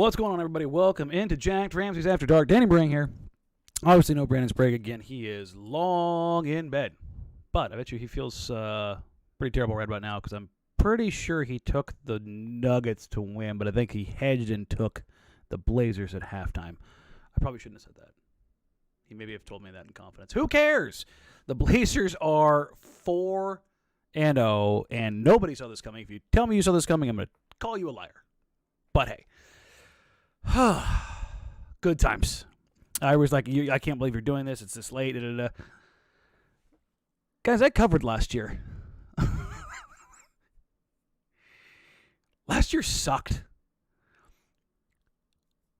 What's going on, everybody? Welcome into Jacked Ramsays After Dark. Danny Marang here. Obviously, no Brandon Sprague again. He is long in bed. But I bet you he feels pretty terrible right about now because I'm pretty sure he took the Nuggets to win, but I think he hedged and took the Blazers at halftime. I probably shouldn't have said that. He maybe have told me that in confidence. Who cares? The Blazers are 4-0, and nobody saw this coming. If you tell me you saw this coming, I'm going to call you a liar. But hey. Good times. I was like, I can't believe you're doing this. It's this late. Guys, I covered last year. Last year sucked.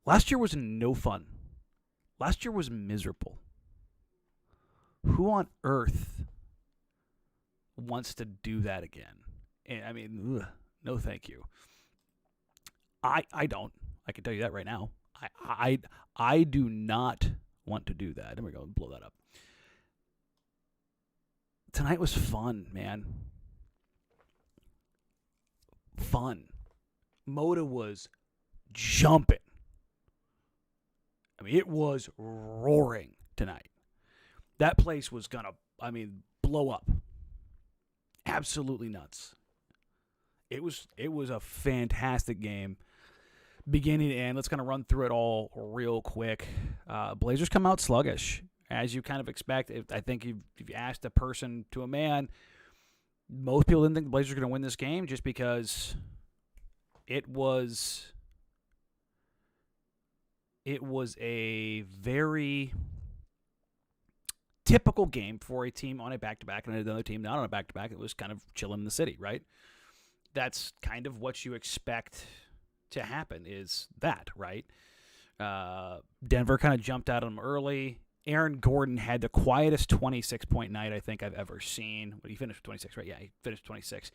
Last year was no fun. Last year was miserable. Who on earth wants to do that again? And, I mean, no thank you. I don't. I can tell you that right now. I do not want to do that. There we go. Blow that up. Tonight was fun, man. Fun. Moda was jumping. I mean, it was roaring tonight. That place was going to, blow up. Absolutely nuts. It was a fantastic game. Beginning to end, let's kind of run through it all real quick. Blazers come out sluggish, as you kind of expect. I think if you asked a person to a man, most people didn't think the Blazers were going to win this game just because it was a very typical game for a team on a back-to-back and another team not on a back-to-back. It was kind of chilling in the city, right? That's kind of what you expect to happen is that, right? Denver kind of jumped out on them early. Aaron Gordon had the quietest 26-point night I think I've ever seen. He finished 26, right? Yeah, he finished 26.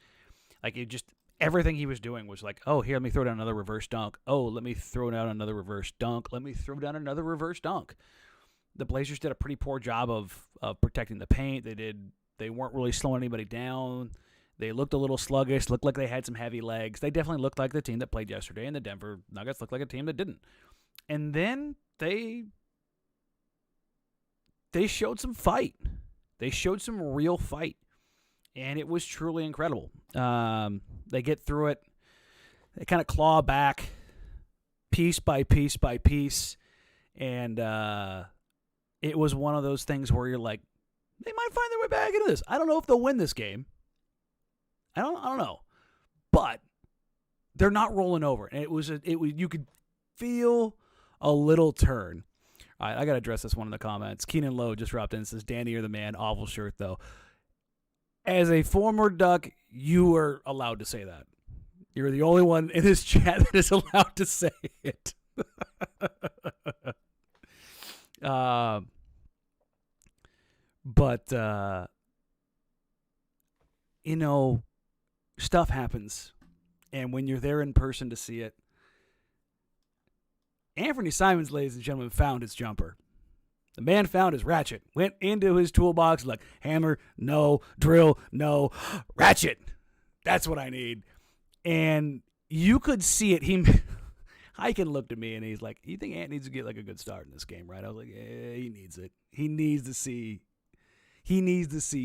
Like, it just, everything he was doing was like, oh, here, let me throw down another reverse dunk. Oh, let me throw down another reverse dunk. Let me throw down another reverse dunk. The Blazers did a pretty poor job of protecting the paint. They weren't really slowing anybody down. They looked a little sluggish, looked like they had some heavy legs. They definitely looked like the team that played yesterday, and the Denver Nuggets looked like a team that didn't. And then they showed some fight. They showed some real fight, and it was truly incredible. They get through it. They kind of claw back piece by piece by piece, and it was one of those things where you're like, they might find their way back into this. I don't know if they'll win this game. I don't know, but they're not rolling over, and it was you could feel a little turn. All right, I gotta address this one in the comments. Keenan Lowe just dropped in and says, "Danny, you're the man." Awful shirt though. As a former Duck, you are allowed to say that. You're the only one in this chat that is allowed to say it. But stuff happens, and when you're there in person to see it, Anfernee Simons, ladies and gentlemen, found his jumper. The man found his ratchet, went into his toolbox like, hammer, no, drill, no, ratchet. That's what I need. And you could see it. Hiken looked at me, and he's like, you think Ant needs to get like a good start in this game, right? I was like, yeah, he needs it. He needs to see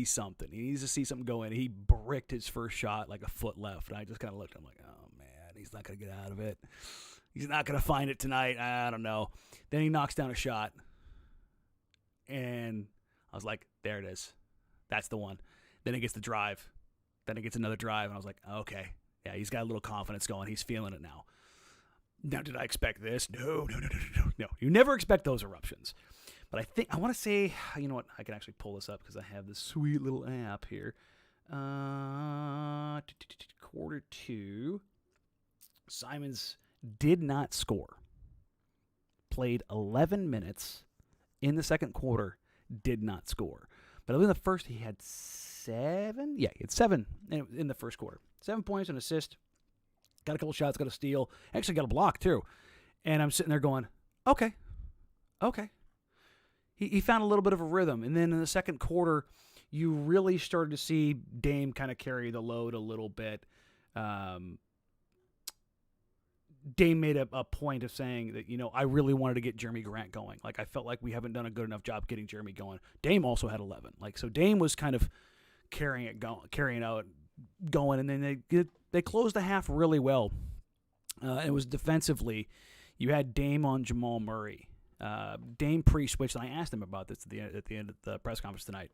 something. He needs to see something go in. He bricked his first shot like a foot left. And I just kind of looked at him like, oh, man, he's not going to get out of it. He's not going to find it tonight. I don't know. Then he knocks down a shot. And I was like, there it is. That's the one. Then he gets the drive. Then he gets another drive. And I was like, okay. Yeah, he's got a little confidence going. He's feeling it now. Now, did I expect this? No. You never expect those eruptions. But I want to say, you know what? I can actually pull this up because I have this sweet little app here. Quarter two. Simons did not score. Played 11 minutes in the second quarter. Did not score. But in the first, he had 7. Yeah, he had 7 in the first quarter. 7 points, an assist. Got a couple shots, got a steal. Actually got a block, too. And I'm sitting there going, okay. He found a little bit of a rhythm. And then in the second quarter, you really started to see Dame kind of carry the load a little bit. Dame made a point of saying that, I really wanted to get Jeremy Grant going. Like, I felt like we haven't done a good enough job getting Jeremy going. Dame also had 11. Like, so Dame was kind of carrying out going, and then they closed the half really well. It was defensively. You had Dame on Jamal Murray. Dame pre-switched, and I asked him about this at the end of the press conference tonight.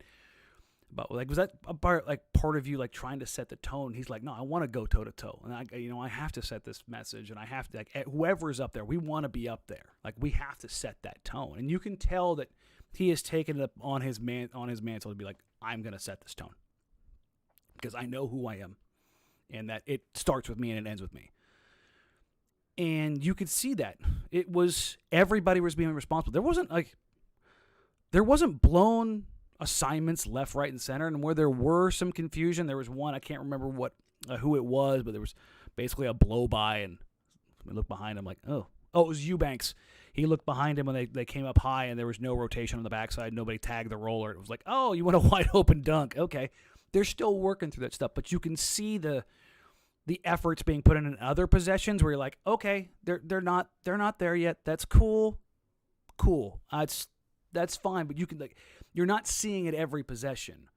But was that a part of you trying to set the tone? He's like, no, I want to go toe to toe, and I have to set this message, and I have to whoever's up there, we want to be up there. Like, we have to set that tone, and you can tell that he has taken it up on his mantle to be like, I'm going to set this tone because I know who I am, and that it starts with me and it ends with me. And you could see that it was everybody was being responsible. There wasn't blown assignments left, right, and center, and where there were some confusion, there was one, I can't remember who it was, but there was basically a blow by, and I looked behind him like, it was Eubanks. He looked behind him when they came up high, and there was no rotation on the backside. Nobody tagged the roller. It was like, you want a wide open dunk? Okay, they're still working through that stuff, but you can see the efforts being put in other possessions where you're like, okay, they're not there yet. That's cool. That's fine, but you can you're not seeing it every possession.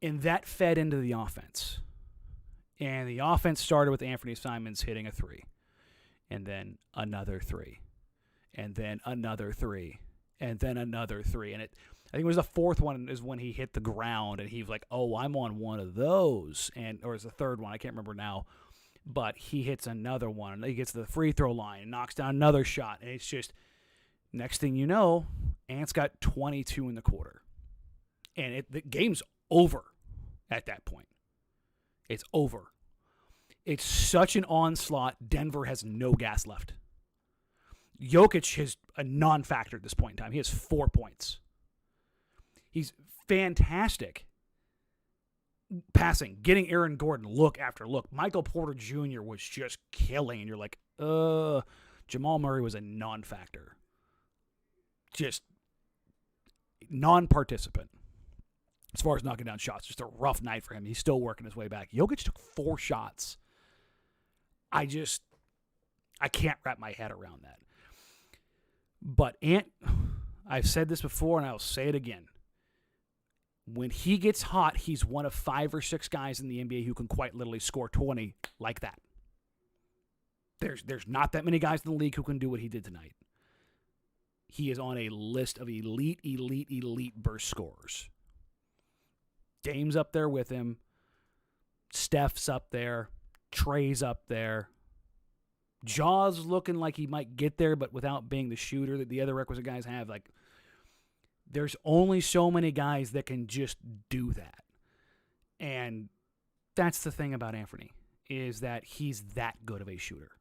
And that fed into the offense. And the offense started with Anfernee Simons hitting a 3. And then another 3. And then another 3. And then another 3. And I think it was the fourth one is when he hit the ground and he was like, I'm on one of those. Or it's the third one, I can't remember now. But he hits another one. And he gets to the free throw line and knocks down another shot. And it's just, next thing you know, Ant's got 22 in the quarter. And the game's over at that point. It's over. It's such an onslaught, Denver has no gas left. Jokic is a non-factor at this point in time. He has 4 points. He's fantastic passing, getting Aaron Gordon look after look. Michael Porter Jr. was just killing, and you're like, Jamal Murray was a non-factor. Just non-participant as far as knocking down shots. Just a rough night for him. He's still working his way back. Jokic took 4 shots. I can't wrap my head around that. But I've said this before, and I'll say it again. When he gets hot, he's one of 5 or 6 guys in the NBA who can quite literally score 20 like that. There's not that many guys in the league who can do what he did tonight. He is on a list of elite burst scorers. Dame's up there with him. Steph's up there. Trey's up there. Jaw's looking like he might get there, but without being the shooter that the other requisite guys have. There's only so many guys that can just do that. And that's the thing about Anfernee, is that he's that good of a shooter.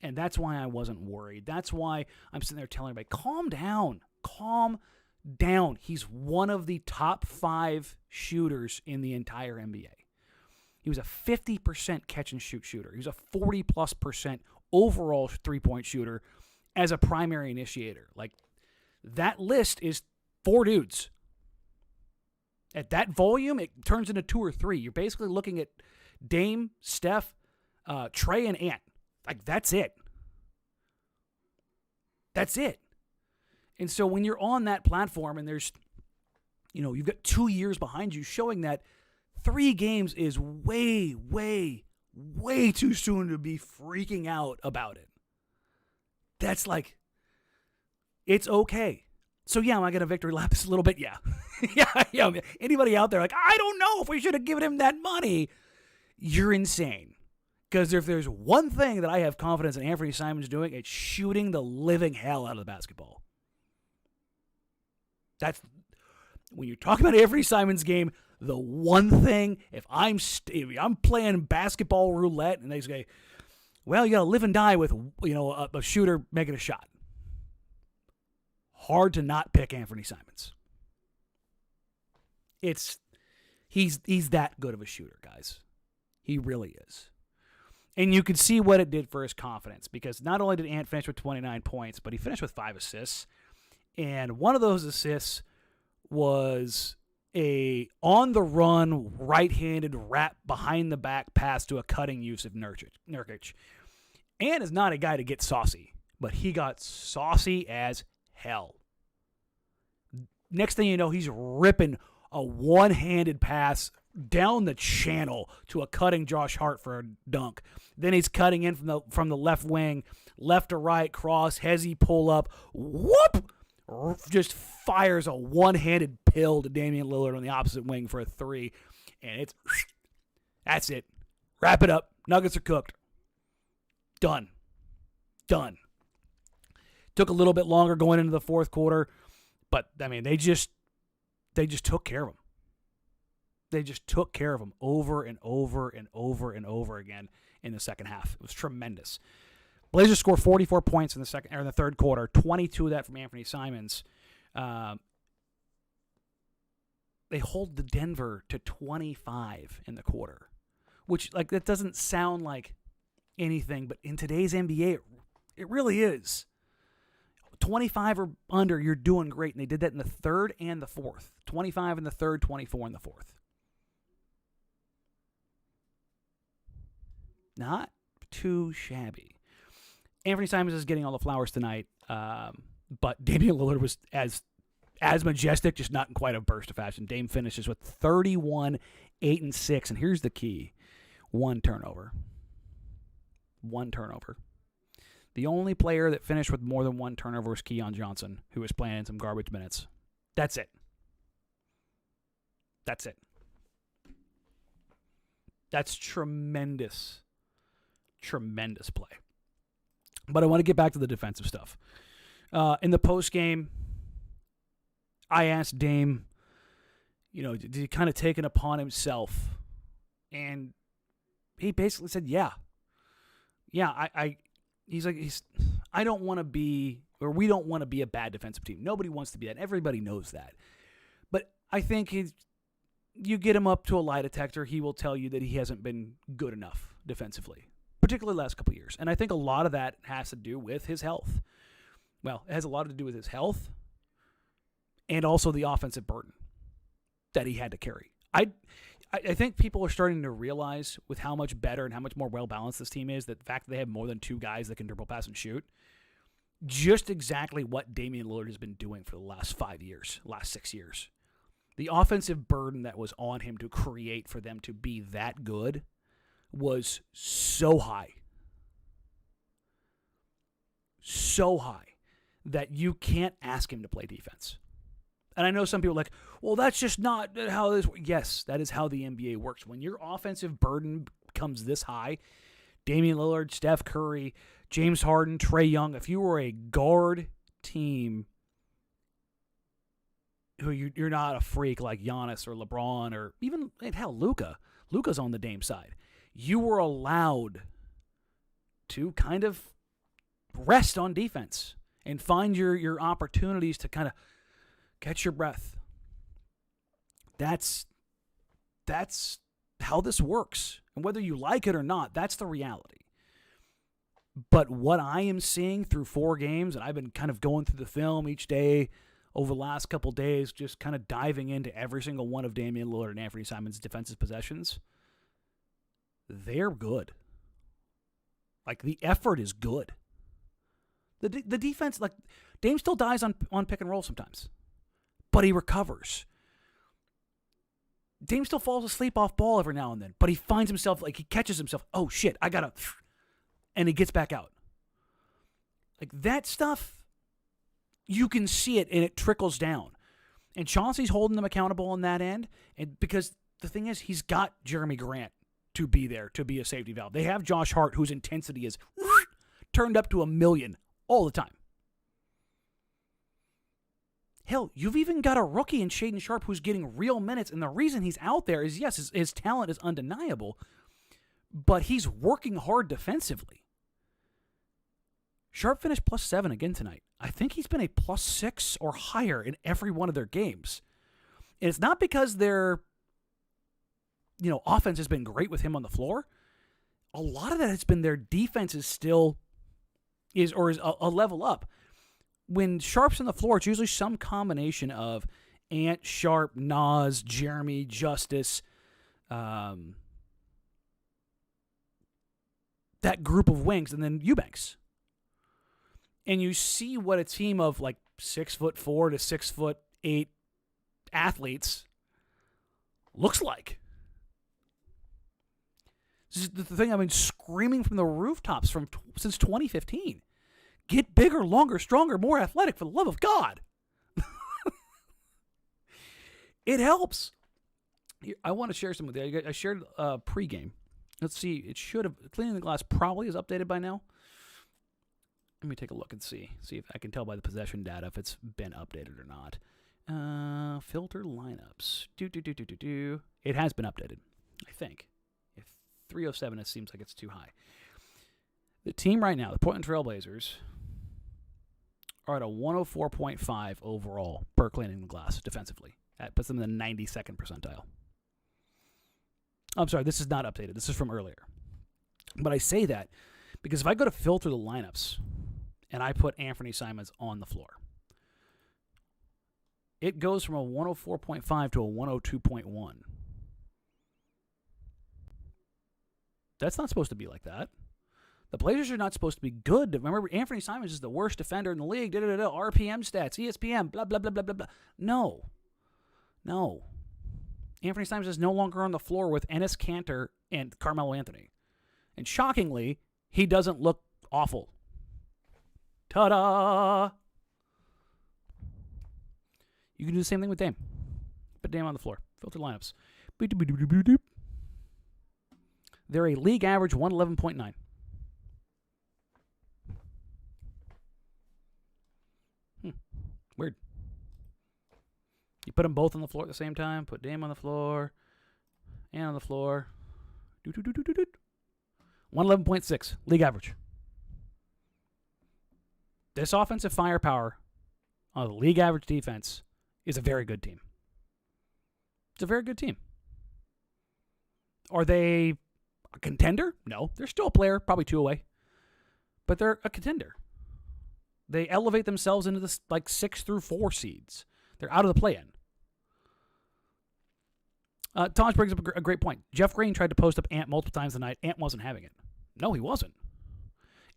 And that's why I wasn't worried. That's why I'm sitting there telling everybody, calm down. Calm down. He's one of the top 5 shooters in the entire NBA. He was a 50% catch-and-shoot shooter. He was a 40+% overall three-point shooter as a primary initiator. That list is 4 dudes. At that volume, it turns into 2 or 3. You're basically looking at Dame, Steph, Trey, and Ant. That's it. That's it. And so when you're on that platform and there's, you've got 2 years behind you showing that 3 games is way, way, way too soon to be freaking out about it. That's it's okay. So yeah, am I going to victory lap this a little bit? Yeah. yeah. Anybody out there I don't know if we should have given him that money. You're insane. Because if there's one thing that I have confidence in Anfernee Simons doing, it's shooting the living hell out of the basketball. That's when you're talking about Anfernee Simons' game. The one thing, if I'm playing basketball roulette, and they say, "Well, you got to live and die with a shooter making a shot." Hard to not pick Anfernee Simons. He's that good of a shooter, guys. He really is. And you can see what it did for his confidence, because not only did Ant finish with 29 points, but he finished with 5 assists. And one of those assists was a on-the-run, right-handed wrap behind-the-back pass to a cutting Jusuf Nurkic. Ant is not a guy to get saucy, but he got saucy as hell. Next thing you know, he's ripping a one-handed pass down the channel to a cutting Josh Hart for a dunk. Then he's cutting in from the left wing, left to right, cross, hezzy pull up, whoop! Just fires a one-handed pill to Damian Lillard on the opposite wing for a three. And that's it. Wrap it up. Nuggets are cooked. Done. Took a little bit longer going into the fourth quarter, but I mean they just took care of them. They just took care of them over and over and over and over again in the second half. It was tremendous. Blazers scored 44 points in the third quarter, 22 of that from Anfernee Simons. They hold the Denver to 25 in the quarter, which that doesn't sound like anything, but in today's NBA, it really is. 25 or under, you're doing great, and they did that in the third and the fourth. 25 in the third, 24 in the fourth. Not too shabby. Anfernee Simons is getting all the flowers tonight, but Damian Lillard was as majestic, just not in quite a burst of fashion. Dame finishes with 31, 8, and 6, and here's the key. One turnover. The only player that finished with more than one turnover was Keon Johnson, who was playing in some garbage minutes. That's it. That's tremendous play. But I want to get back to the defensive stuff. In the postgame, I asked Dame, did he kind of take it upon himself? And he basically said, yeah. Yeah, I don't want to be, or we don't want to be a bad defensive team. Nobody wants to be that. Everybody knows that. But I think you get him up to a lie detector, he will tell you that he hasn't been good enough defensively, particularly the last couple of years. And I think a lot of that has to do with his health. Well, it has a lot to do with his health and also the offensive burden that he had to carry. I think people are starting to realize with how much better and how much more well-balanced this team is, that the fact that they have more than two guys that can dribble, pass, and shoot, just exactly what Damian Lillard has been doing for the last 6 years. The offensive burden that was on him to create for them to be that good was so high. So high that you can't ask him to play defense. And I know some people are like, well, that's just not how this works. Yes, that is how the NBA works. When your offensive burden becomes this high, Damian Lillard, Steph Curry, James Harden, Trae Young, if you were a guard team who you're not a freak like Giannis or LeBron or even, hell, Luka. Luka's on the Dame side. You were allowed to kind of rest on defense and find your opportunities to kind of catch your breath. That's how this works. And whether you like it or not, that's the reality. But what I am seeing through 4 games, and I've been kind of going through the film each day over the last couple days, just kind of diving into every single one of Damian Lillard and Anfernee Simons' defensive possessions, they're good. The effort is good. The defense, Dame still dies on pick and roll sometimes, but he recovers. Dame still falls asleep off ball every now and then, but he finds himself, he catches himself, oh shit, I gotta, and he gets back out. That stuff, you can see it and it trickles down. And Chauncey's holding them accountable on that end, and because the thing is, he's got Jeremy Grant to be there, to be a safety valve. They have Josh Hart, whose intensity is turned up to 1,000,000 all the time. Hell, you've even got a rookie in Shaedon Sharpe who's getting real minutes, and the reason he's out there is, yes, his talent is undeniable, but he's working hard defensively. Sharpe finished +7 again tonight. I think he's been a +6 or higher in every one of their games. And it's not because their offense has been great with him on the floor. A lot of that has been their defense is still is a level up. When Sharpe's on the floor, it's usually some combination of Ant, Sharpe, Nas, Jeremy, Justice, that group of wings and then Eubanks. And you see what a team of like 6'4" to 6'8" athletes looks like. This is the thing I've been screaming from the rooftops since 2015. Get bigger, longer, stronger, more athletic, for the love of God. It helps. I want to share some with you. I shared pregame. Let's see. It should have. Cleaning the Glass probably is updated by now. Let me take a look and see if I can tell by the possession data if it's been updated or not. Filter lineups. It has been updated, I think. If 307, it seems like it's too high. The team right now, the Portland Trail Blazers, are at a 104.5 overall per Cleaning the Glass defensively. That puts them in the 92nd percentile. I'm sorry, this is not updated. This is from earlier. But I say that because if I go to filter the lineups and I put Anfernee Simons on the floor, it goes from a 104.5 to a 102.1. That's not supposed to be like that. The Blazers are not supposed to be good. Remember, Anfernee Simons is the worst defender in the league. RPM stats, ESPN, blah, blah, blah, blah, blah, blah. No. Anfernee Simons is no longer on the floor with Enes Kanter and Carmelo Anthony. And shockingly, he doesn't look awful. Ta-da! You can do the same thing with Dame. Put Dame on the floor. Filter lineups. They're a league average 111.9. Weird. You put them both on the floor at the same time. Put Dame on the floor. And on the floor. 111.6. League average. This offensive firepower on the league average defense is a very good team. It's a very good team. Are they a contender? No. They're still a player, probably 2 away. But they're a contender. They elevate themselves into the 6 through 4 seeds. They're out of the play-in. Thomas brings up a great point. Jeff Green tried to post up Ant multiple times tonight. Ant wasn't having it. No, he wasn't.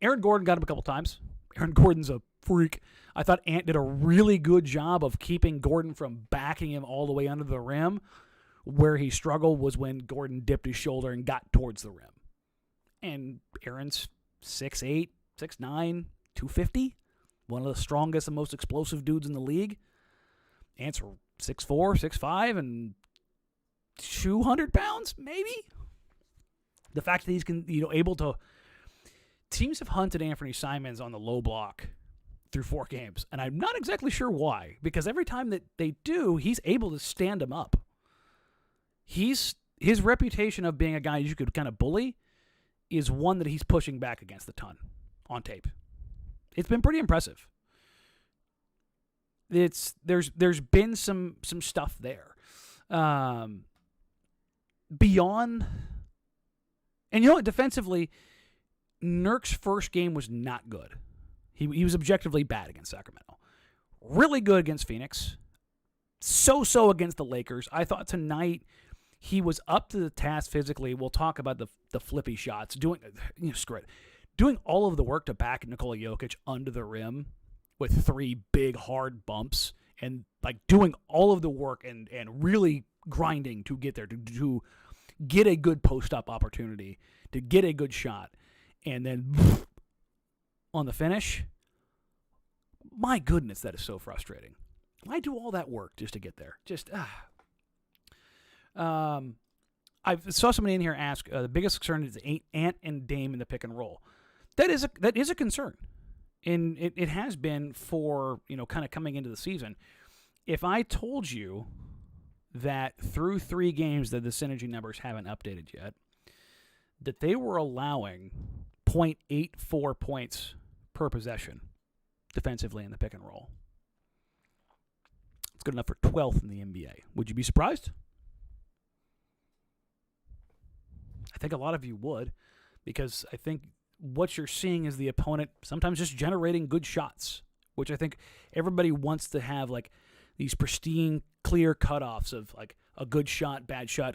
Aaron Gordon got him a couple times. Aaron Gordon's a freak. I thought Ant did a really good job of keeping Gordon from backing him all the way under the rim. Where he struggled was when Gordon dipped his shoulder and got towards the rim. And Aaron's 6'8", 6'9", 250. One of the strongest and most explosive dudes in the league. Ant's 6'4", 6'5", and 200 pounds, maybe? The fact that he's able to... Teams have hunted Anfernee Simons on the low block through 4 games, and I'm not exactly sure why, because every time that they do, he's able to stand him up. His reputation of being a guy you could kind of bully is one that he's pushing back against a ton on tape. It's been pretty impressive. There's been some stuff there. Beyond, and you know what, defensively, Nurk's first game was not good. He was objectively bad against Sacramento. Really good against Phoenix. So against the Lakers. I thought tonight he was up to the task physically. We'll talk about the flippy shots. Screw it. Doing all of the work to back Nikola Jokic under the rim with 3 big, hard bumps and doing all of the work and really grinding to get there, to get a good post-up opportunity, to get a good shot. And then on the finish, my goodness, that is so frustrating. Why do all that work just to get there? I saw somebody in here ask, the biggest concern is Ant and Dame in the pick and roll. That is a concern. And it has been for, kind of coming into the season. If I told you that through 3 games that the synergy numbers haven't updated yet, that they were allowing 0.84 points per possession defensively in the pick and roll. It's good enough for 12th in the NBA. Would you be surprised? I think a lot of you would, because I think what you're seeing is the opponent sometimes just generating good shots, which I think everybody wants to have, these pristine, clear cutoffs of a good shot,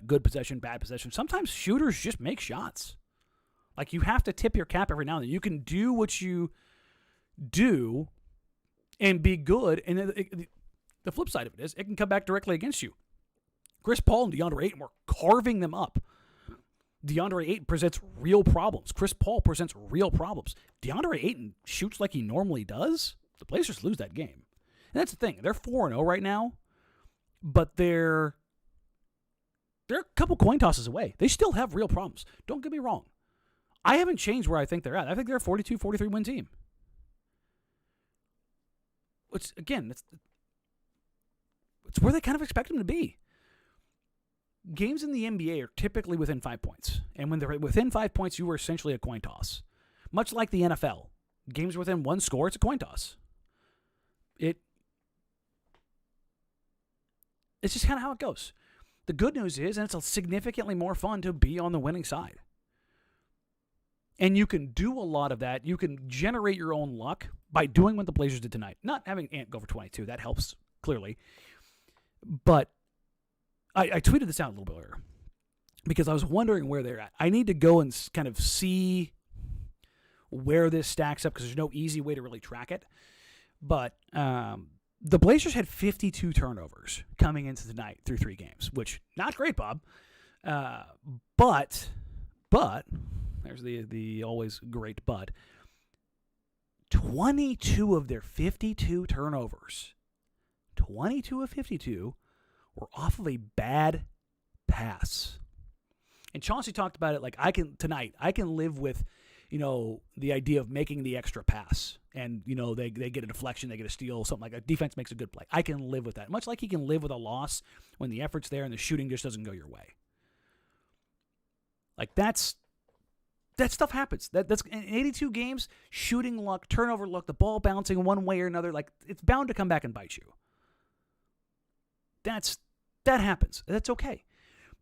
good possession, bad possession. Sometimes shooters just make shots. Like, you have to tip your cap every now and then. You can do what you do and be good, and the flip side of it is it can come back directly against you. Chris Paul and DeAndre Ayton were carving them up. DeAndre Ayton presents real problems. Chris Paul presents real problems. DeAndre Ayton shoots like he normally does. The Blazers lose that game. And that's the thing. They're 4-0 right now, but they're a couple coin tosses away. They still have real problems. Don't get me wrong. I haven't changed where I think they're at. I think they're a 42, 43-win team. It's where they kind of expect them to be. Games in the NBA are typically within 5 points. And when they're within 5 points, you are essentially a coin toss. Much like the NFL. Games within one score, it's a coin toss. It's just kind of how it goes. The good news is, and it's significantly more fun to be on the winning side. And you can do a lot of that. You can generate your own luck by doing what the Blazers did tonight. Not having Ant go for 22. That helps, clearly. But I tweeted this out a little bit earlier because I was wondering where they're at. I need to go and kind of see where this stacks up because there's no easy way to really track it. But the Blazers had 52 turnovers coming into tonight through 3 games, which not great, Bob. But there's the always great but. 22 of their 52 turnovers, 22 of 52, were off of a bad pass. And Chauncey talked about it like, I can live with, the idea of making the extra pass. And, they get a deflection, they get a steal, something like that. Defense makes a good play. I can live with that. Much like he can live with a loss when the effort's there and the shooting just doesn't go your way. Like, that stuff happens. That's in 82 games, shooting luck, turnover luck, the ball bouncing one way or another, like, it's bound to come back and bite you. That happens. That's okay.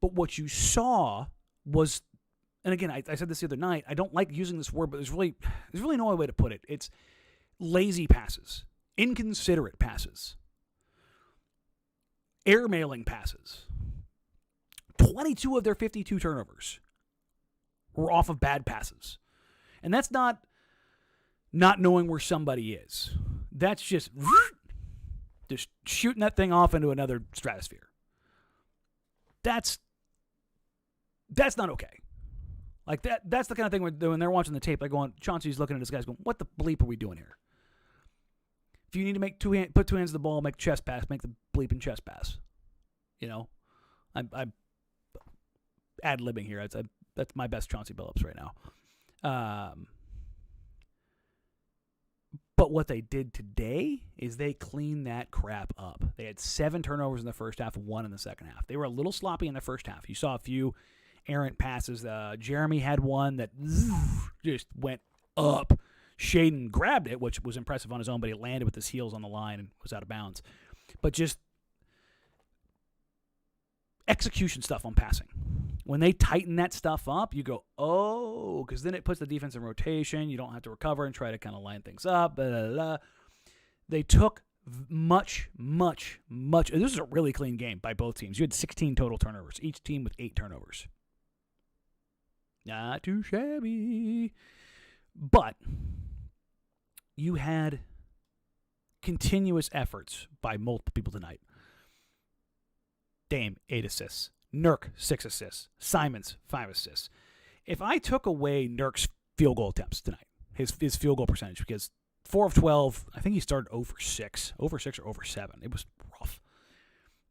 But what you saw was, and again, I said this the other night, I don't like using this word, but there's really no other way to put it. It's lazy passes, inconsiderate passes, airmailing passes. 22 of their 52 turnovers were off of bad passes. And that's not knowing where somebody is. That's just shooting that thing off into another stratosphere. That's not okay. Like, that's the kind of thing when they're watching the tape, they're going, Chauncey's looking at this guy's going, what the bleep are we doing here? If you need to put 2 hands to the ball, make chest pass, make the bleeping chest pass. I'm ad-libbing here. That's my best Chauncey Billups right now. But what they did today is they cleaned that crap up. They had 7 turnovers in the first half, 1 in the second half. They were a little sloppy in the first half. You saw a few errant passes. Jeremy had one that just went up. Shaden grabbed it, which was impressive on his own, but he landed with his heels on the line and was out of bounds. But just execution stuff on passing. When they tighten that stuff up, you go, oh, because then it puts the defense in rotation. You don't have to recover and try to kind of line things up. Blah, blah, blah. They took much. This is a really clean game by both teams. You had 16 total turnovers, each team with 8 turnovers. Not too shabby. But you had continuous efforts by multiple people tonight. Dame, 8 assists. Nurk, 6 assists. Simons, 5 assists. If I took away Nurk's field goal attempts tonight, his field goal percentage, because 4 of 12, I think he started 0 for 6. 0 for 6 or 0 for 7. It was rough.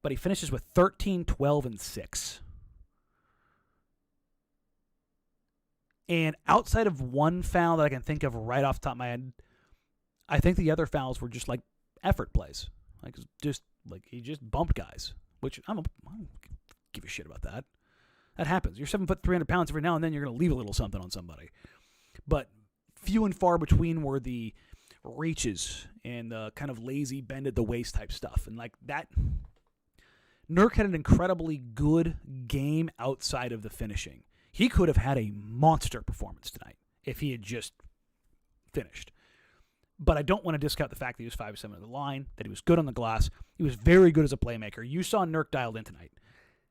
But he finishes with 13, 12, and 6. And outside of one foul that I can think of right off the top of my head, I think the other fouls were just like effort plays. He just bumped guys, which I don't give a shit about that. That happens. You're 7 foot 300 pounds. Every now and then you're going to leave a little something on somebody. But few and far between were the reaches and the kind of lazy bend at the waist type stuff. And like that, Nurk had an incredibly good game outside of the finishing. He could have had a monster performance tonight if he had just finished. But I don't want to discount the fact that he was 5-7 at the line, that he was good on the glass. He was very good as a playmaker. You saw Nurk dialed in tonight.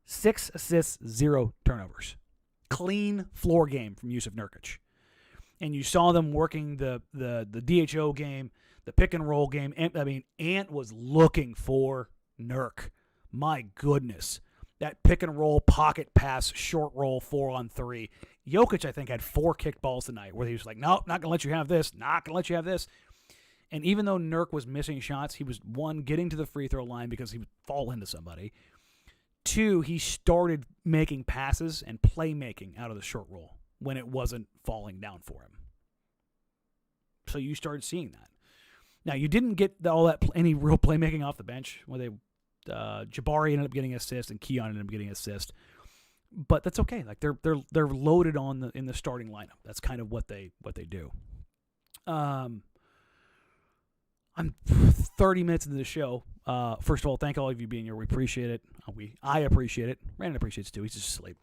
6 assists, 0 turnovers. Clean floor game from Yusuf Nurkic. And you saw them working the DHO game, the pick and roll game. Ant was looking for Nurk. My goodness. That pick and roll, pocket pass, short roll, 4-on-3. Jokic, I think, had 4 kicked balls tonight where he was like, no, not going to let you have this. Not going to let you have this. And even though Nurk was missing shots, he was, 1, getting to the free throw line because he would fall into somebody. 2, he started making passes and playmaking out of the short roll when it wasn't falling down for him. So you started seeing that. Now, you didn't get any real playmaking off the bench where they Jabari ended up getting an assist and Keon ended up getting an assist, but that's okay. Like they're loaded in the starting lineup. That's kind of what they do. I'm 30 minutes into the show. First of all, thank all of you being here. We appreciate it. I appreciate it. Brandon appreciates it too. He's just asleep.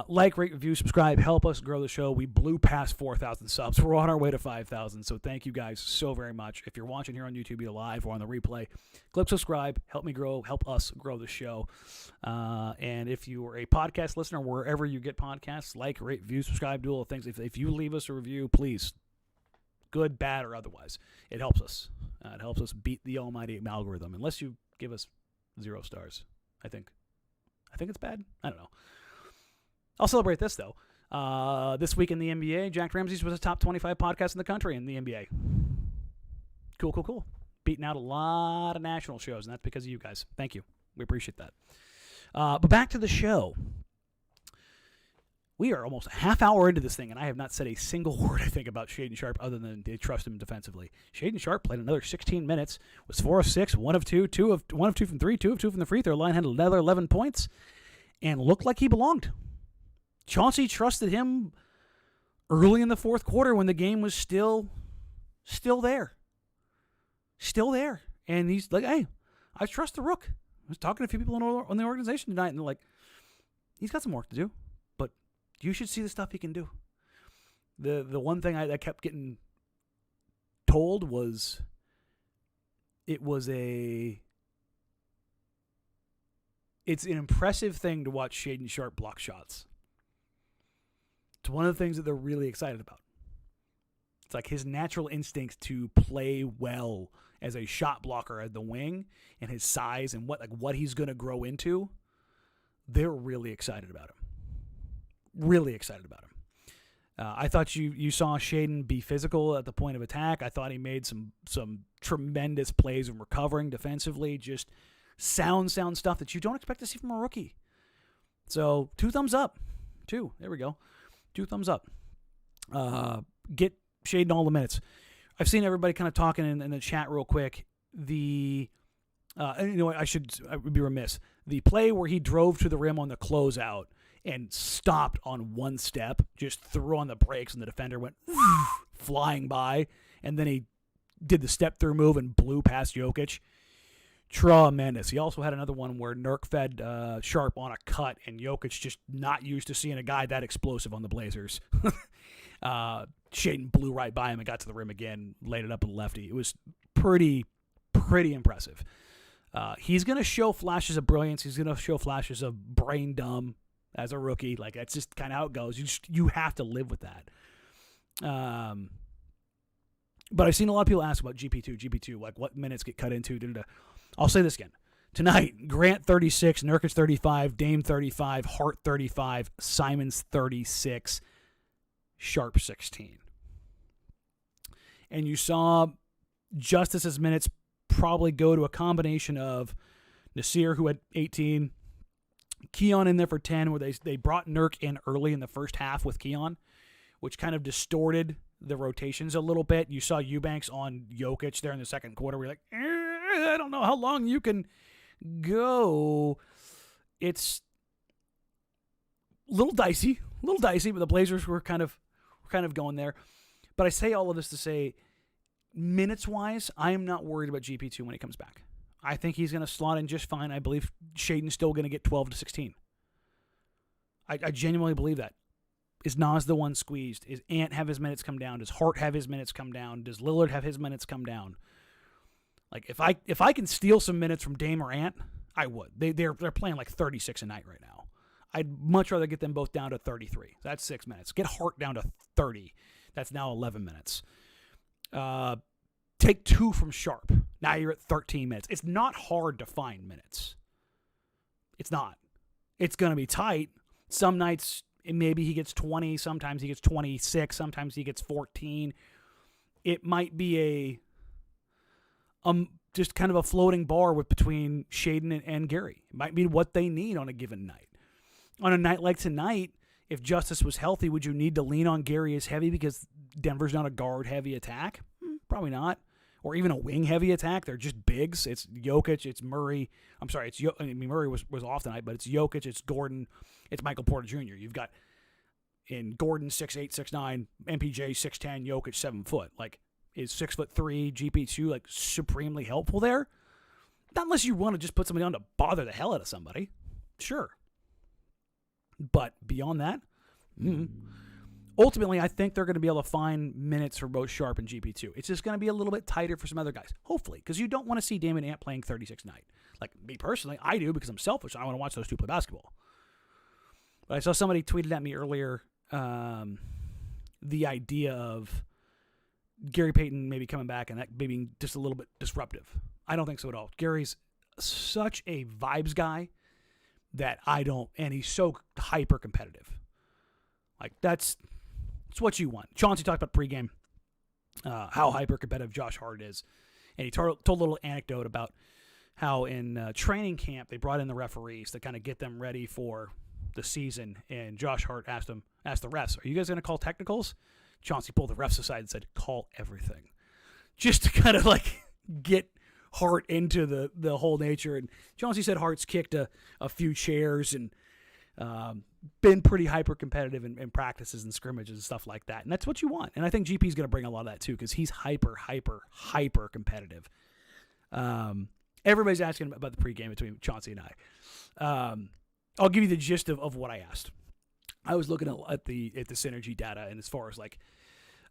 Like, rate, review, subscribe, help us grow the show. We blew past 4,000 subs. We're on our way to 5,000, so thank you guys so very much. If you're watching here on YouTube, either live or on the replay, click subscribe, help us grow the show. And if you are a podcast listener, wherever you get podcasts, like, rate, review, subscribe, do all the things. If you leave us a review, please, good, bad, or otherwise, it helps us. It helps us beat the almighty algorithm, unless you give us 0 stars, I think. I think it's bad. I don't know. I'll celebrate this, though. This week in the NBA, Jack Ramsays was a top 25 podcast in the country in the NBA. Cool. Beating out a lot of national shows, and that's because of you guys. Thank you. We appreciate that. But back to the show. We are almost a half hour into this thing, and I have not said a single word, I think, about Shaedon Sharpe other than they trust him defensively. Shaedon Sharpe played another 16 minutes, was 4 of 6, 1 of 2, 1 of 2 from 3, 2 of 2 from the free throw line, had another 11 points, and looked like he belonged. Chauncey trusted him early in the fourth quarter when the game was still there. Still there. And he's like, hey, I trust the Rook. I was talking to a few people on the organization tonight, and they're like, he's got some work to do, but you should see the stuff he can do. The one thing I kept getting told was it's an impressive thing to watch Shaedon Sharpe block shots. It's one of the things that they're really excited about. It's like his natural instinct to play well as a shot blocker at the wing and his size and what he's going to grow into. They're really excited about him. Really excited about him. I thought you saw Shaedon be physical at the point of attack. I thought he made some tremendous plays in recovering defensively. Just sound stuff that you don't expect to see from a rookie. So 2 thumbs up. 2. There we go. 2 thumbs up. Get Shaedon all the minutes. I've seen everybody kind of talking in the chat real quick. And you know what? I would be remiss. The play where he drove to the rim on the closeout and stopped on one step, just threw on the brakes, and the defender went flying by, and then he did the step-through move and blew past Jokic. Tremendous. He also had another one where Nurk fed Sharpe on a cut, and Jokic just not used to seeing a guy that explosive on the Blazers. Shaedon blew right by him and got to the rim again, laid it up with a lefty. It was pretty impressive. He's going to show flashes of brilliance. He's going to show flashes of brain dumb as a rookie. Like, that's just kind of how it goes. You have to live with that. But I've seen a lot of people ask about GP2, like what minutes get cut into. I'll say this again. Tonight, Grant 36, Nurkic 35, Dame 35, Hart 35, Simons 36, Sharpe 16. And you saw Justice's minutes probably go to a combination of Nasir, who had 18, Keon in there for 10, where they brought Nurk in early in the first half with Keon, which kind of distorted the rotations a little bit. You saw Eubanks on Jokic there in the second quarter. We're like, I don't know how long you can go. It's a little dicey, but the Blazers were kind of going there. But I say all of this to say, minutes-wise, I am not worried about GP2 when he comes back. I think he's going to slot in just fine. I believe Shaedon's still going to get 12 to 16. I genuinely believe that. Is Nas the one squeezed? Is Ant have his minutes come down? Does Hart have his minutes come down? Does Lillard have his minutes come down? Like, if I can steal some minutes from Dame or Ant, I would. They're playing like 36 a night right now. I'd much rather get them both down to 33. That's 6 minutes. Get Hart down to 30. That's now 11 minutes. Take 2 from Sharp. Now you're at 13 minutes. It's not hard to find minutes. It's not. It's going to be tight. Some nights, maybe he gets 20. Sometimes he gets 26. Sometimes he gets 14. It might be just kind of a floating bar between Shaedon and Gary. It might be what they need on a given night. On a night like tonight, if Justice was healthy, would you need to lean on Gary as heavy because Denver's not a guard-heavy attack? Probably not. Or even a wing-heavy attack. They're just bigs. It's Jokic. It's Murray. I'm sorry. Murray was off tonight, but it's Jokic. It's Gordon. It's Michael Porter Jr. You've got in Gordon 6'8", 6'9", MPJ 6'10", Jokic 7 foot. Like, is 6'3" GP2 like supremely helpful there? Not unless you want to just put somebody on to bother the hell out of somebody. Sure. But beyond that, ultimately, I think they're going to be able to find minutes for both Sharp and GP2. It's just going to be a little bit tighter for some other guys, hopefully, because you don't want to see Damian Ant playing 36 a night. Like, me personally, I do because I'm selfish. I want to watch those two play basketball. But I saw somebody tweeted at me earlier the idea of Gary Payton maybe coming back and that being just a little bit disruptive. I don't think so at all. Gary's such a vibes guy that I don't, and he's so hyper competitive. Like, that's what you want. Chauncey talked about pregame, how hyper competitive Josh Hart is. And he told a little anecdote about how in training camp they brought in the referees to kind of get them ready for the season. And Josh Hart asked the refs, "Are you guys going to call technicals?" Chauncey pulled the refs aside and said, "Call everything," just to kind of like get Hart into the whole nature. And Chauncey said Hart's kicked a few chairs and been pretty hyper competitive in practices and scrimmages and stuff like that. And that's what you want. And I think GP's going to bring a lot of that too, because he's hyper competitive. Everybody's asking about the pregame between Chauncey and I. I'll give you the gist of what I asked. I was looking at the synergy data, and as far as like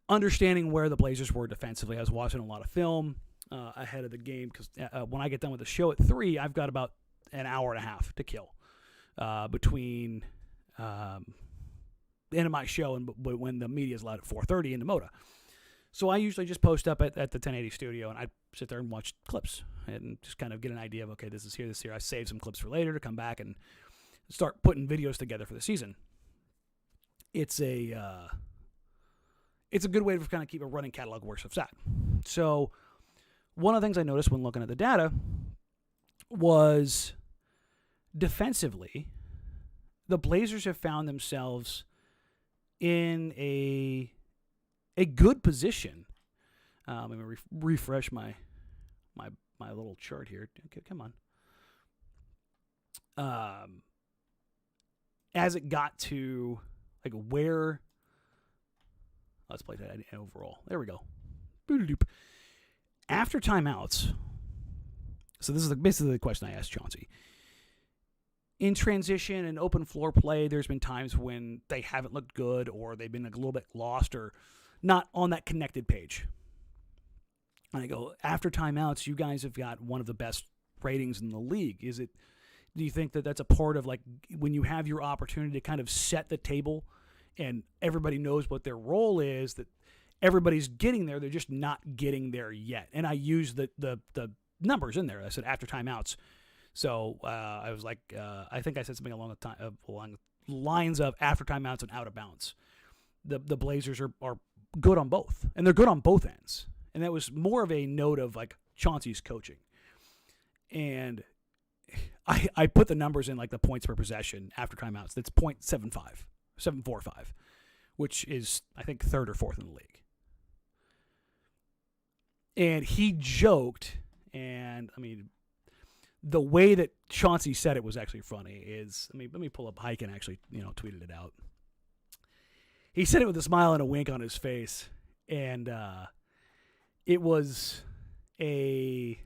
understanding where the Blazers were defensively, I was watching a lot of film ahead of the game because when I get done with the show at 3, I've got about an hour and a half to kill between the end of my show and when the media is allowed at 4:30 into Moda. So I usually just post up at the 1080 studio, and I sit there and watch clips and just kind of get an idea of, okay, this is here, this is here. I save some clips for later to come back and start putting videos together for the season. It's a good way to kind of keep a running catalog of where stuff's at. So one of the things I noticed when looking at the data was defensively, the Blazers have found themselves in a good position. Let me refresh my little chart here. Okay, come on. As it got to like where, let's play that overall. There we go. After timeouts, so this is basically the question I asked Chauncey. In transition and open floor play, there's been times when they haven't looked good or they've been like a little bit lost or not on that connected page. And I go, after timeouts, you guys have got one of the best ratings in the league. Do you think that that's a part of like when you have your opportunity to kind of set the table and everybody knows what their role is, that everybody's getting there, they're just not getting there yet? And I used the numbers in there. I said after timeouts. So I was like, I think I said something along the lines of after timeouts and out of bounds. The Blazers are good on both, and they're good on both ends. And that was more of a note of like Chauncey's coaching. And I put the numbers in like the points per possession after timeouts. That's 745, which is I think 3rd or 4th in the league. And he joked, and I mean, the way that Chauncey said it was actually funny. Let me pull up Hike and actually tweeted it out. He said it with a smile and a wink on his face, and it was a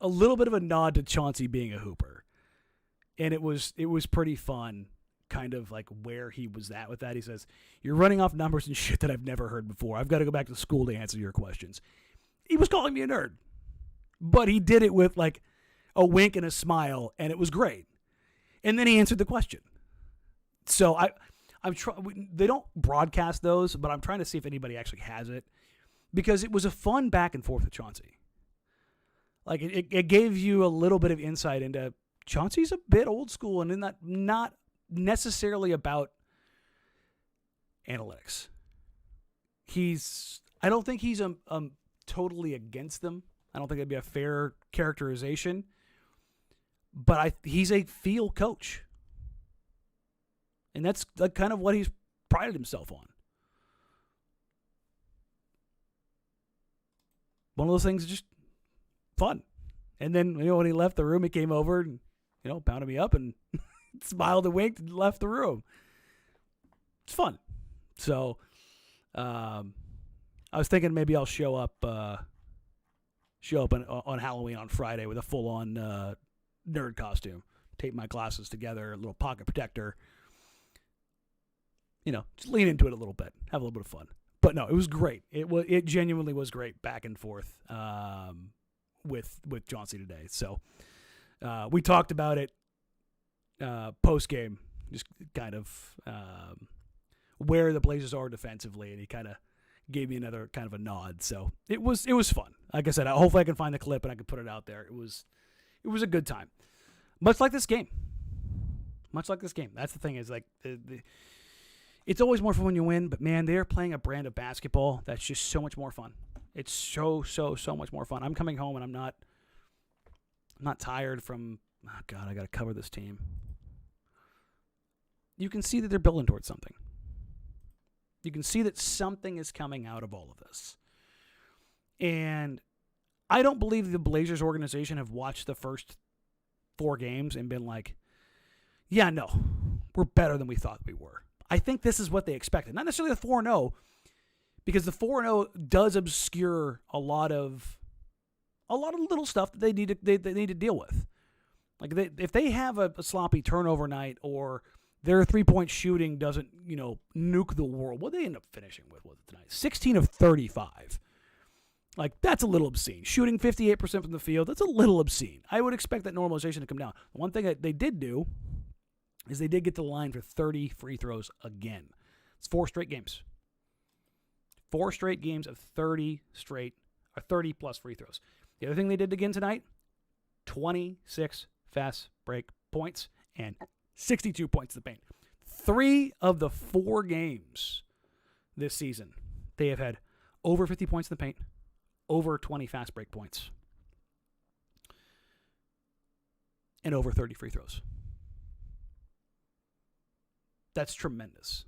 little bit of a nod to Chauncey being a hooper, and it was pretty fun, kind of like where he was at with that. He says, "You're running off numbers and shit that I've never heard before. I've got to go back to school to answer your questions." He was calling me a nerd, but he did it with like a wink and a smile, and it was great. And then he answered the question. So They don't broadcast those, but I'm trying to see if anybody actually has it, because it was a fun back and forth with Chauncey. Like it gave you a little bit of insight into Chauncey's a bit old school, and in that not necessarily about analytics. I don't think he's totally against them. I don't think that'd be a fair characterization. But he's a feel coach. And that's kind of what he's prided himself on. One of those things is just fun. And then, when he left the room, he came over and, pounded me up and smiled and winked and left the room. It's fun. So, I was thinking maybe I'll show up on Halloween on Friday with a full-on nerd costume. Tape my glasses together, a little pocket protector. Just lean into it a little bit, have a little bit of fun. But no, it was great. It genuinely was great back and forth with Chauncey today. So we talked about it post game, just kind of where the Blazers are defensively, and he kind of gave me another kind of a nod. So it was fun. Like I said, hopefully I can find the clip and I can put it out there. It was a good time, much like this game. That's the thing, is like it's always more fun when you win, but man, they're playing a brand of basketball that's just so much more fun. It's so much more fun. I'm coming home and I'm not tired from, oh God, I got to cover this team. You can see that they're building towards something. You can see that something is coming out of all of this. And I don't believe the Blazers organization have watched the first 4 games and been like, yeah, no, we're better than we thought we were. I think this is what they expected. Not necessarily the 4-0, because the 4-0 does obscure a lot of little stuff that they need to deal with. Like if they have a sloppy turnover night, or their 3-point shooting doesn't, nuke the world, what they end up finishing with was it tonight? 16 of 35. Like, that's a little obscene. Shooting 58% from the field, that's a little obscene. I would expect that normalization to come down. One thing that they did do is they did get to the line for 30 free throws again. It's 4 straight games. 4 straight games of 30-plus free throws. The other thing they did again tonight, 26 fast break points and 62 points in the paint. 3 of the 4 games this season, they have had over 50 points in the paint, over 20 fast break points, and over 30 free throws. That's tremendous.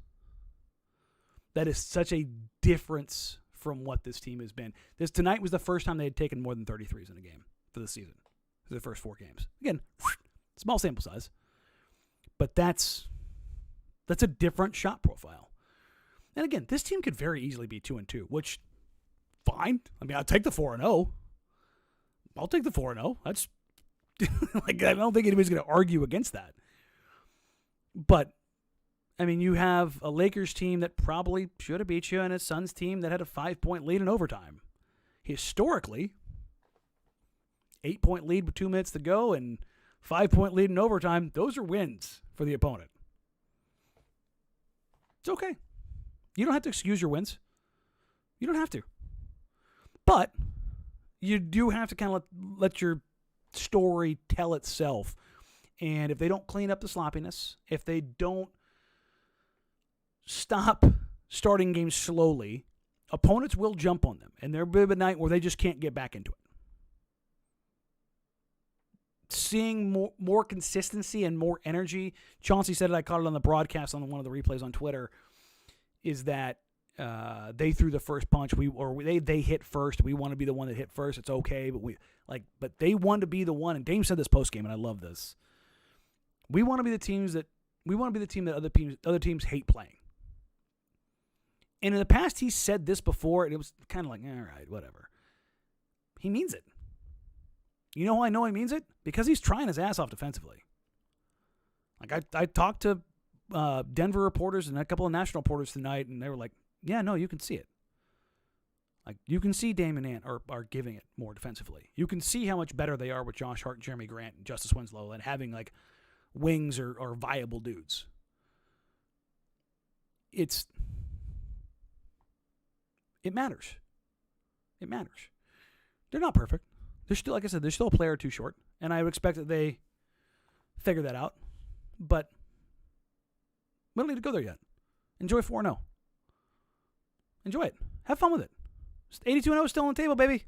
That is such a difference from what this team has been. Tonight was the first time they had taken more than 33s in a game for the season, for the first 4 games. Again, small sample size, but that's a different shot profile. And again, this team could very easily be 2-2, which, fine. I mean, I'll take the 4-0. I'll take the 4-0. That's like, I don't think anybody's going to argue against that. But I mean, you have a Lakers team that probably should have beat you, and a Suns team that had a 5-point lead in overtime. Historically, 8-point lead with 2 minutes to go and 5-point lead in overtime, those are wins for the opponent. It's okay. You don't have to excuse your wins. You don't have to. But you do have to kind of let your story tell itself. And if they don't clean up the sloppiness, if they don't stop starting games slowly, opponents will jump on them. And there'll be a night where they just can't get back into it. Seeing more consistency and more energy. Chauncey said it, I caught it on the broadcast on one of the replays on Twitter, is that they threw the first punch. They hit first. We want to be the one that hit first. It's okay, but they want to be the one. And Dame said this post game, and I love this. We want to be the team that other teams hate playing. And in the past, he said this before, and it was kind of like, all right, whatever. He means it. You know how I know he means it? Because he's trying his ass off defensively. Like I talked to Denver reporters and a couple of national reporters tonight, and they were like, yeah, no, you can see it. Like, you can see Dame and Ant are giving it more defensively. You can see how much better they are with Josh Hart, Jeremy Grant, and Justice Winslow, and having like wings or viable dudes. it matters. It matters. They're not perfect. They're still, like I said, they're still a player or two short, and I would expect that they figure that out. But we don't need to go there yet. Enjoy 4-0. Enjoy it. Have fun with it. 82-0 is still on the table, baby.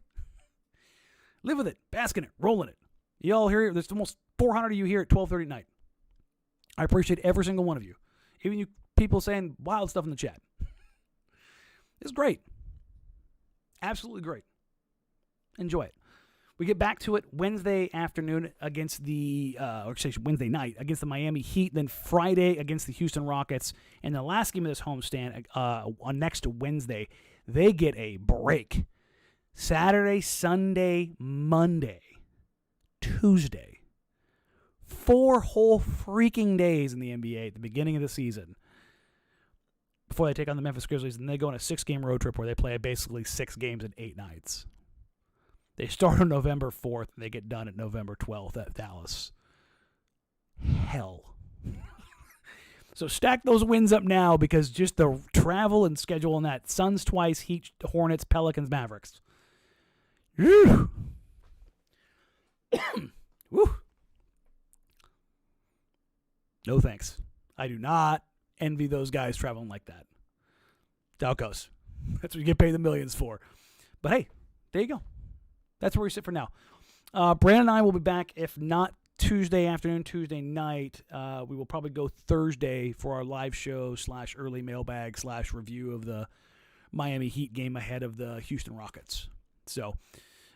Live with it. Bask in it. Roll in it. You all hear it. There's almost 400 of you here at 12:30 at night. I appreciate every single one of you. Even you people saying wild stuff in the chat. It's great. Absolutely great. Enjoy it. We get back to it Wednesday afternoon against Wednesday night against the Miami Heat, then Friday against the Houston Rockets, and the last game of this homestand on next Wednesday. They get a break. Saturday, Sunday, Monday, Tuesday. 4 whole freaking days in the NBA at the beginning of the season before they take on the Memphis Grizzlies, and they go on a 6-game road trip where they play basically 6 games in 8 nights. They start on November 4th, and they get done at November 12th at Dallas. Hell. So stack those wins up now, because just the travel and schedule on that. Suns twice, Heat, Hornets, Pelicans, Mavericks. Woo. Woo. No thanks. I do not envy those guys traveling like that. That's how it goes. That's what you get paid the millions for. But hey, there you go. That's where we sit for now. Brandon and I will be back, if not Tuesday afternoon, Tuesday night. We will probably go Thursday for our live show / early mailbag / review of the Miami Heat game ahead of the Houston Rockets. So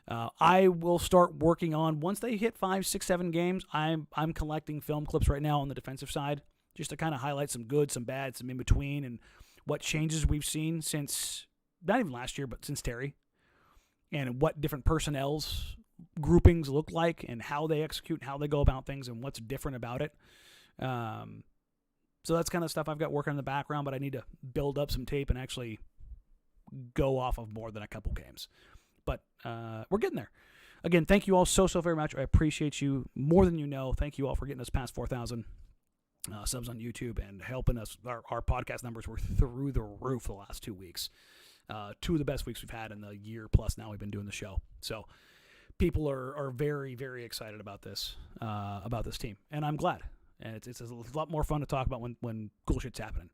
I will start working on, once they hit 5, 6, 7 games, I'm collecting film clips right now on the defensive side, just to kind of highlight some good, some bad, some in between, and what changes we've seen since, not even last year, but since Terry. And what different personnel's groupings look like, and how they execute, and how they go about things, and what's different about it. So that's kind of stuff I've got working in the background, but I need to build up some tape and actually go off of more than a couple games. But we're getting there. Again, thank you all so very much. I appreciate you more than you know. Thank you all for getting us past 4,000 subs on YouTube and helping us. Our podcast numbers were through the roof the last 2 weeks. 2 of the best weeks we've had in the year plus now we've been doing the show. So people are very, very excited about this team, and I'm glad. And it's a lot more fun to talk about when cool shit's happening.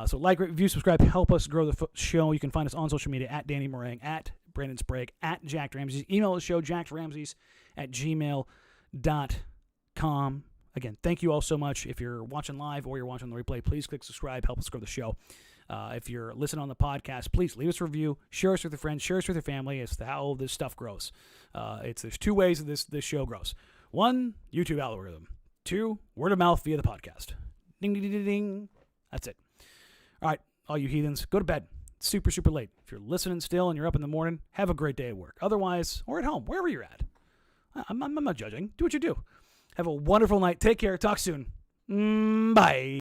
So like, rate, review, subscribe, help us grow the show. You can find us on social media at Danny Marang, at Brandon Sprague, at Jack Ramsays. Email the show, jackramsays@gmail.com. Again, thank you all so much. If you're watching live or you're watching the replay, please click subscribe, help us grow the show. If you're listening on the podcast, please leave us a review, share us with your friends, share us with your family. It's how this stuff grows. There's 2 ways that this show grows. 1, YouTube algorithm. 2, word of mouth via the podcast. Ding, ding, ding, ding. That's it. All right, all you heathens, go to bed. It's super, super late. If you're listening still and you're up in the morning, have a great day at work. Otherwise, or at home, wherever you're at. I'm not judging. Do what you do. Have a wonderful night. Take care. Talk soon. Bye.